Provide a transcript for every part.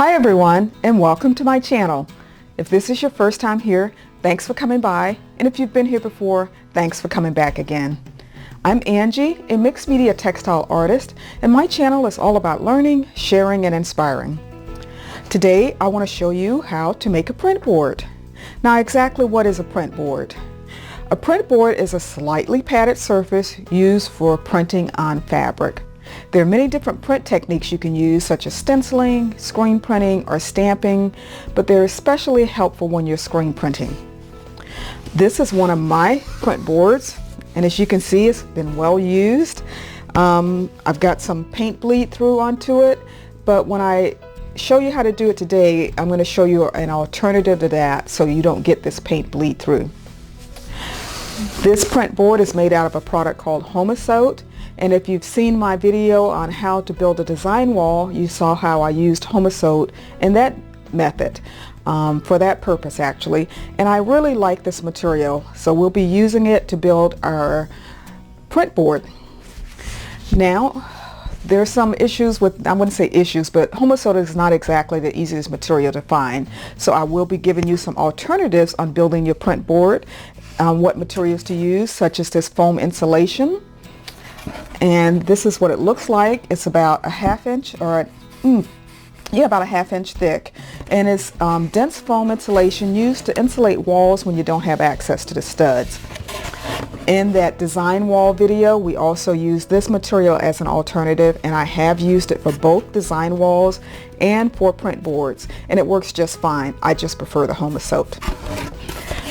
Hi everyone, and welcome to my channel. If this is your first time here, thanks for coming by, and if you've been here before, thanks for coming back again. I'm Angie, a mixed media textile artist, and my channel is all about learning, sharing, and inspiring. Today I want to show you how to make a print board. Now, exactly what is a print board? A print board is a slightly padded surface used for printing on fabric. There are many different print techniques you can use, such as stenciling, screen printing, or stamping, but they're especially helpful when you're screen printing. This is one of my print boards, and as you can see, it's been well used. I've got some paint bleed through onto it, but when I show you how to do it today, I'm going to show you an alternative to that so you don't get this paint bleed through. This print board is made out of a product called Homosote. And if you've seen my video on how to build a design wall, you saw how I used Homosote in that method for that purpose actually. And I really like this material, so we'll be using it to build our print board. Now, there's some issues with, I wouldn't say issues, but Homosote is not exactly the easiest material to find. So I will be giving you some alternatives on building your print board, what materials to use, such as this foam insulation. And this is what it looks like. It's about a half inch or about a half inch thick, and it's dense foam insulation used to insulate walls when you don't have access to the studs. In that design wall video, we also use this material as an alternative, and I have used it for both design walls and for print boards, and it works just fine. I just prefer the Homosote.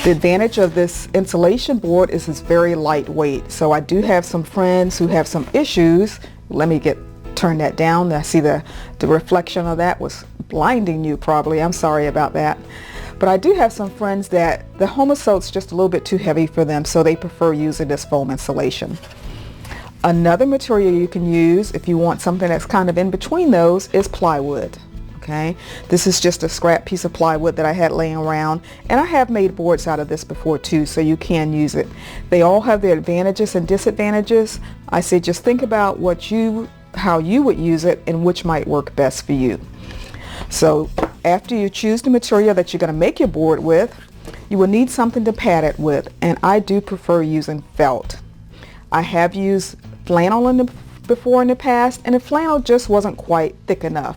The advantage of this insulation board is it's very lightweight. So I do have some friends who have some issues. Let me turn that down. I see the reflection of that was blinding you probably. I'm sorry about that. But I do have some friends that the Homosote's just a little bit too heavy for them, so they prefer using this foam insulation. Another material you can use if you want something that's kind of in between those is plywood. Okay, this is just a scrap piece of plywood that I had laying around, and I have made boards out of this before too, so you can use it. They all have their advantages and disadvantages. I say just think about how you would use it and which might work best for you. So after you choose the material that you're going to make your board with, you will need something to pad it with, and I do prefer using felt. I have used flannel before in the past, and the flannel just wasn't quite thick enough.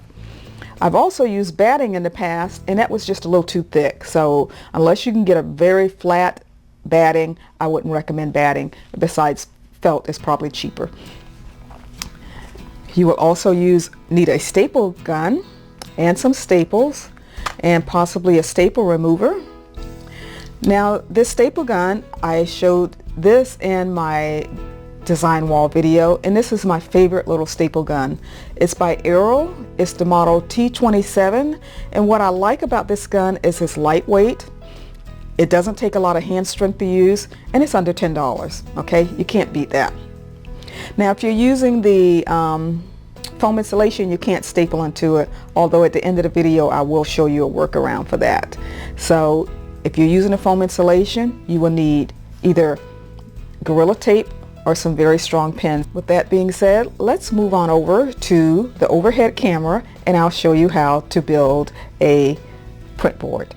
I've also used batting in the past, and that was just a little too thick. So unless you can get a very flat batting, I wouldn't recommend batting. Besides, felt is probably cheaper. You will also need a staple gun and some staples and possibly a staple remover. Now, this staple gun, I showed this in my design wall video, and this is my favorite little staple gun. It's by Arrow. It's the model T27, and what I like about this gun is it's lightweight. It doesn't take a lot of hand strength to use, and it's under $10. Okay, you can't beat that. Now, if you're using the foam insulation, you can't staple into it, although at the end of the video I will show you a workaround for that. So if you're using the foam insulation, you will need either Gorilla Tape or some very strong pins. With that being said, let's move on over to the overhead camera, and I'll show you how to build a print board.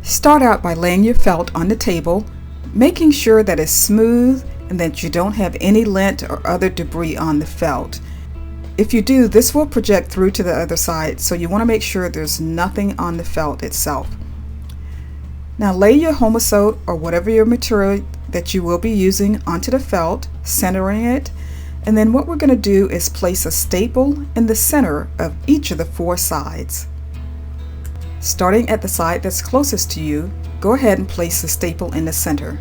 Start out by laying your felt on the table, making sure that it's smooth and that you don't have any lint or other debris on the felt. If you do, this will project through to the other side, so you want to make sure there's nothing on the felt itself. Now lay your Homosote or whatever your material that you will be using onto the felt, centering it, and then what we're going to do is place a staple in the center of each of the four sides. Starting at the side that's closest to you, go ahead and place the staple in the center.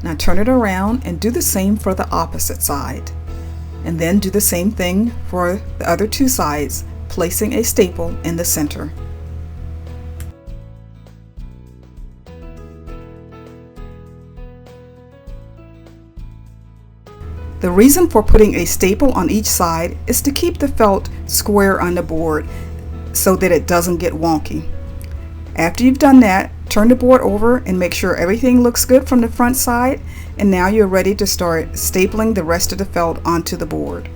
Now turn it around and do the same for the opposite side, and then do the same thing for the other two sides, placing a staple in the center. The reason for putting a staple on each side is to keep the felt square on the board so that it doesn't get wonky. After you've done that, turn the board over and make sure everything looks good from the front side, and now you're ready to start stapling the rest of the felt onto the board.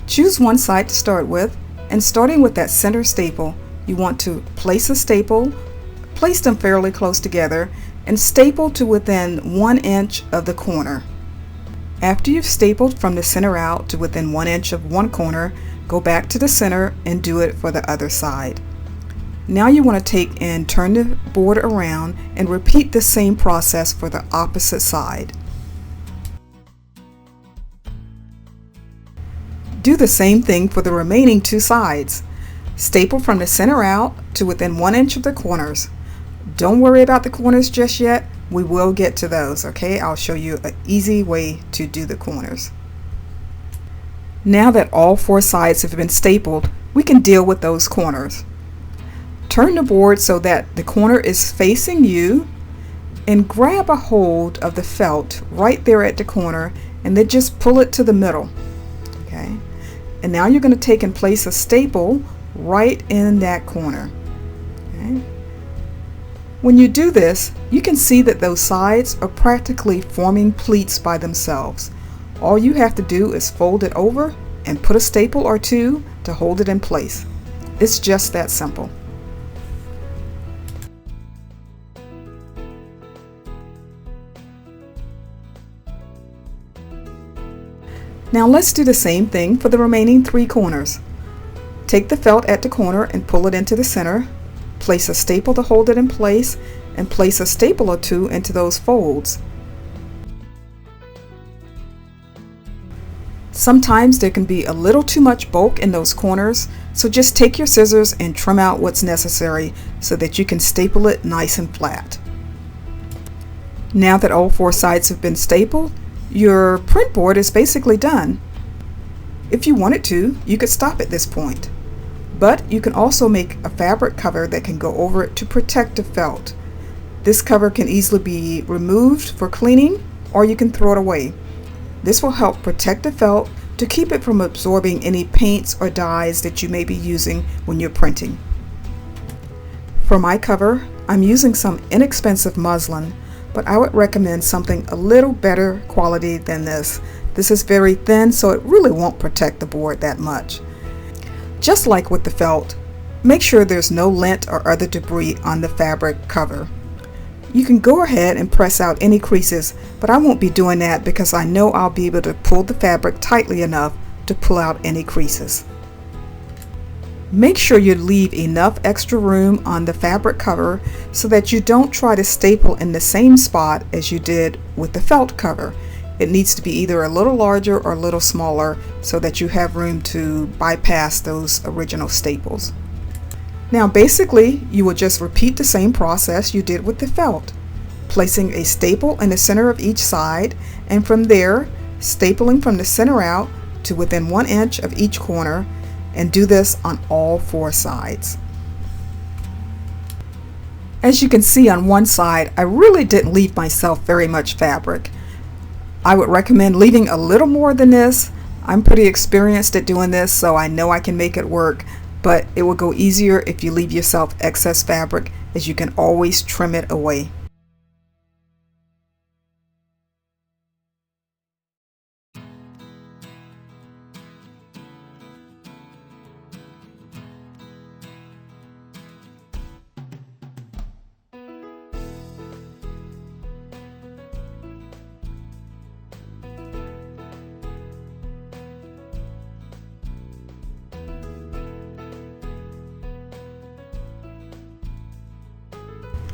Choose one side to start with And starting with that center staple, you want to place a staple, place them fairly close together, and staple to within 1 inch of the corner. After you've stapled from the center out to within 1 inch of one corner, go back to the center and do it for the other side. Now you want to take and turn the board around and repeat the same process for the opposite side. Do the same thing for the remaining two sides. Staple from the center out to within 1 inch of the corners. Don't worry about the corners just yet. We will get to those, okay? I'll show you an easy way to do the corners. Now that all 4 sides have been stapled, we can deal with those corners. Turn the board so that the corner is facing you and grab a hold of the felt right there at the corner and then just pull it to the middle. Okay? And now you're going to take and place a staple right in that corner. Okay? When you do this, you can see that those sides are practically forming pleats by themselves. All you have to do is fold it over and put a staple or two to hold it in place. It's just that simple. Now let's do the same thing for the remaining 3 corners. Take the felt at the corner and pull it into the center. Place a staple to hold it in place and place a staple or two into those folds. Sometimes there can be a little too much bulk in those corners, so just take your scissors and trim out what's necessary so that you can staple it nice and flat. Now that all 4 sides have been stapled, your print board is basically done. If you wanted to, you could stop at this point. But you can also make a fabric cover that can go over it to protect the felt. This cover can easily be removed for cleaning, or you can throw it away. This will help protect the felt to keep it from absorbing any paints or dyes that you may be using when you're printing. For my cover, I'm using some inexpensive muslin, but I would recommend something a little better quality than this. This is very thin, so it really won't protect the board that much. Just like with the felt, make sure there's no lint or other debris on the fabric cover. You can go ahead and press out any creases, but I won't be doing that because I know I'll be able to pull the fabric tightly enough to pull out any creases. Make sure you leave enough extra room on the fabric cover so that you don't try to staple in the same spot as you did with the felt cover. It needs to be either a little larger or a little smaller so that you have room to bypass those original staples. Now basically, you will just repeat the same process you did with the felt, placing a staple in the center of each side, and from there, stapling from the center out to within 1 inch of each corner, and do this on all 4 sides. As you can see on one side, I really didn't leave myself very much fabric. I would recommend leaving a little more than this. I'm pretty experienced at doing this, so I know I can make it work, but it will go easier if you leave yourself excess fabric, as you can always trim it away.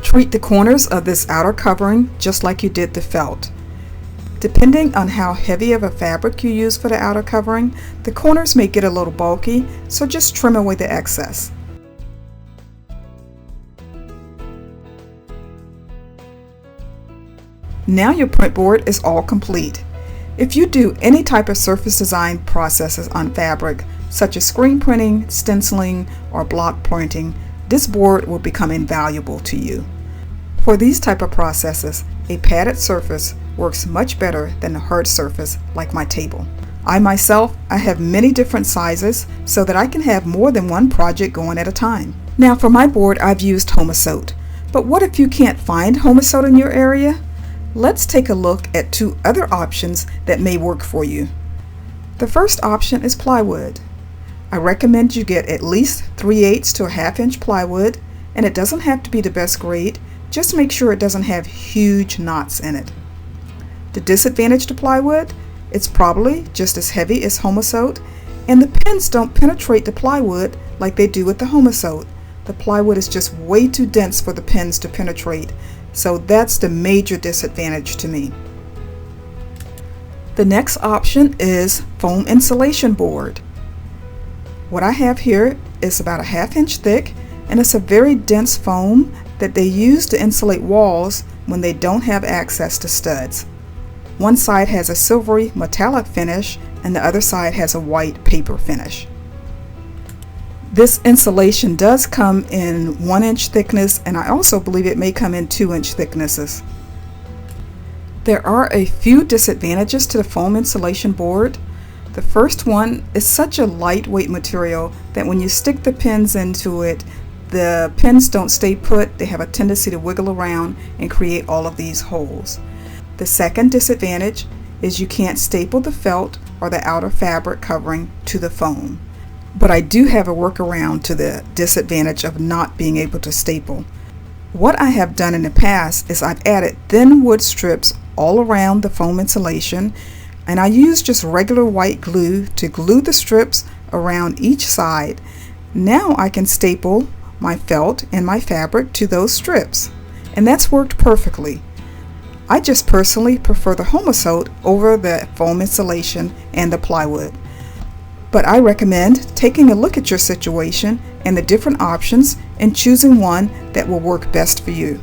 Treat the corners of this outer covering just like you did the felt. Depending on how heavy of a fabric you use for the outer covering, the corners may get a little bulky, so just trim away the excess. Now your print board is all complete. If you do any type of surface design processes on fabric, such as screen printing, stenciling, or block printing, this board will become invaluable to you. For these type of processes, a padded surface works much better than a hard surface like my table. I myself have many different sizes so that I can have more than one project going at a time. Now for my board, I've used Homasote. But what if you can't find Homasote in your area? Let's take a look at 2 other options that may work for you. The first option is plywood. I recommend you get at least 3/8 to a 1/2 inch plywood, and it doesn't have to be the best grade. Just make sure it doesn't have huge knots in it. The disadvantage to plywood, it's probably just as heavy as Homosote, and the pins don't penetrate the plywood like they do with the Homosote. The plywood is just way too dense for the pins to penetrate, so that's the major disadvantage to me. The next option is foam insulation board. What I have here is about a 1/2 inch thick, and it's a very dense foam that they use to insulate walls when they don't have access to studs. One side has a silvery metallic finish and the other side has a white paper finish. This insulation does come in 1 inch thickness, and I also believe it may come in 2 inch thicknesses. There are a few disadvantages to the foam insulation board. The first one is such a lightweight material that when you stick the pins into it, the pins don't stay put. They have a tendency to wiggle around and create all of these holes. The second disadvantage is you can't staple the felt or the outer fabric covering to the foam. But I do have a workaround to the disadvantage of not being able to staple. What I have done in the past is I've added thin wood strips all around the foam insulation, and I use just regular white glue to glue the strips around each side. Now I can staple my felt and my fabric to those strips, and that's worked perfectly. I just personally prefer the Homosote over the foam insulation and the plywood. But I recommend taking a look at your situation and the different options and choosing one that will work best for you.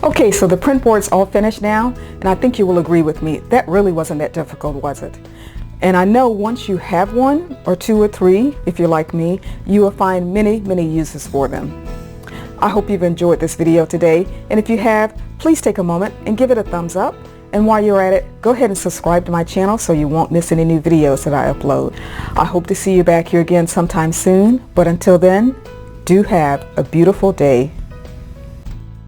Okay, so the print board's all finished now, and I think you will agree with me. That really wasn't that difficult, was it? And I know once you have one or two or three, if you're like me, you will find many uses for them. I hope you've enjoyed this video today, and if you have, please take a moment and give it a thumbs up. And while you're at it, go ahead and subscribe to my channel so you won't miss any new videos that I upload. I hope to see you back here again sometime soon, but until then, do have a beautiful day.